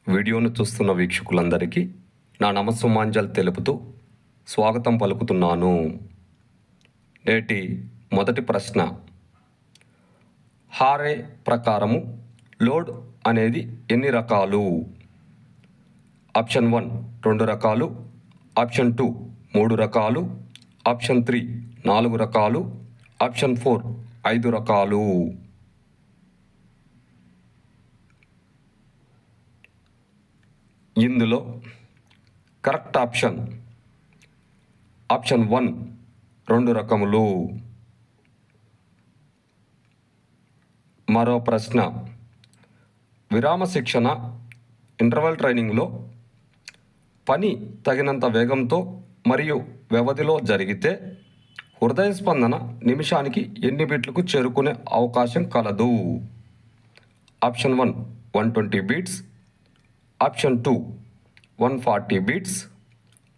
వీడియోను చూస్తున్న వీక్షకులందరికీ నా నమస్సుమాంజల్ తెలుపుతూ స్వాగతం పలుకుతున్నాను. నేటి మొదటి ప్రశ్న, హారే ప్రకారము లోడ్ అనేది ఎన్ని రకాలు? ఆప్షన్ 1 2 రకాలు, ఆప్షన్ 2 3 రకాలు, ఆప్షన్ 3 4 రకాలు, ఆప్షన్ 4 5 రకాలు. ఇందులో కరెక్ట్ ఆప్షన్ 1 2 రకములు. మరో ప్రశ్న, విరామ శిక్షణ ఇంటర్వల్ ట్రైనింగ్లో పని తగినంత వేగంతో మరియు వ్యవధిలో జరిగితే హృదయ స్పందన నిమిషానికి ఎన్ని బీట్లకు చేరుకునే అవకాశం కలదు? Option 1 120 beats, option 2 140 beats,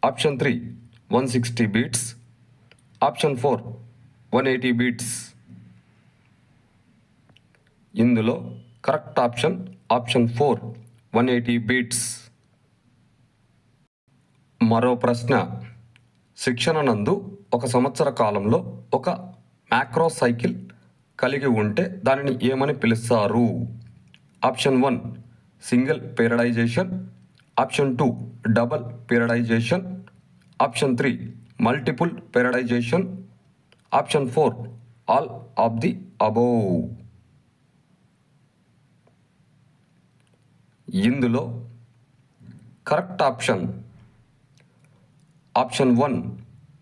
option 3 160 beats, option 4 180 beats. ఇందులో కరెక్ట్ ఆప్షన్ 4 180 బీట్స్. మరో ప్రశ్న, శిక్షణ నందు 1 సంవత్సర కాలంలో ఒక మ్యాక్రో సైకిల్ కలిగి ఉంటే దానిని ఏమని పిలుస్తారు? Option 1 single periodization, option 2 double periodization, option 3 multiple periodization, option 4 all of the above. ఇందులో కరెక్ట్ ఆప్షన్ 1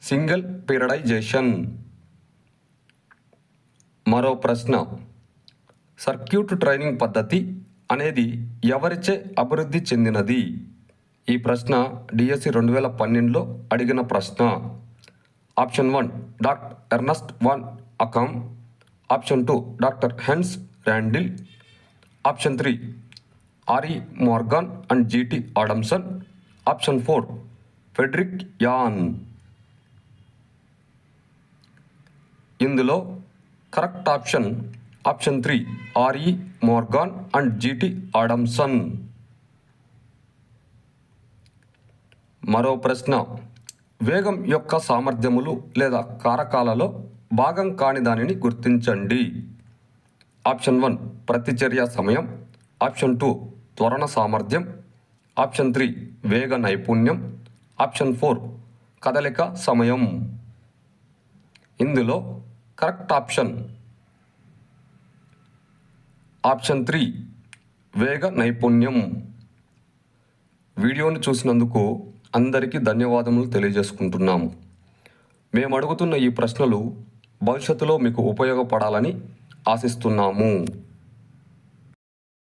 సింగిల్ పీరియడైజేషన్. మరో ప్రశ్న, సర్క్యూట్ ట్రైనింగ్ పద్ధతి అనేది ఎవరిచే అభివృద్ధి చెందినది? ఈ ప్రశ్న డిఎస్సి 2012లో అడిగిన ప్రశ్న. Option 1 doctor Ernst van Aaken, option 2 doctor Hans Reindell, option 3 RE Morgan and GT Adamson, option 4 Friedrich Jahn. ఇందులో correct option 3 RE Morgan and GT Adamson. మరో ప్రశ్న, వేగం యొక్క సామర్థ్యములు లేదా కారకాలలో భాగం కాని దానిని గుర్తించండి. ఆప్షన్ 1 ప్రతిచర్య సమయం, ఆప్షన్ 2 త్వరణ సామర్థ్యం, ఆప్షన్ 3 వేగ నైపుణ్యం, ఆప్షన్ 4 కదలిక సమయం. ఇందులో కరెక్ట్ ఆప్షన్ 3 వేగ నైపుణ్యం. వీడియోని చూసినందుకు అందరికీ ధన్యవాదములు తెలియజేసుకుంటున్నాము. మేము అడుగుతున్న ఈ ప్రశ్నలు భవిష్యత్తులో మీకు ఉపయోగపడాలని ఆశిస్తున్నాము.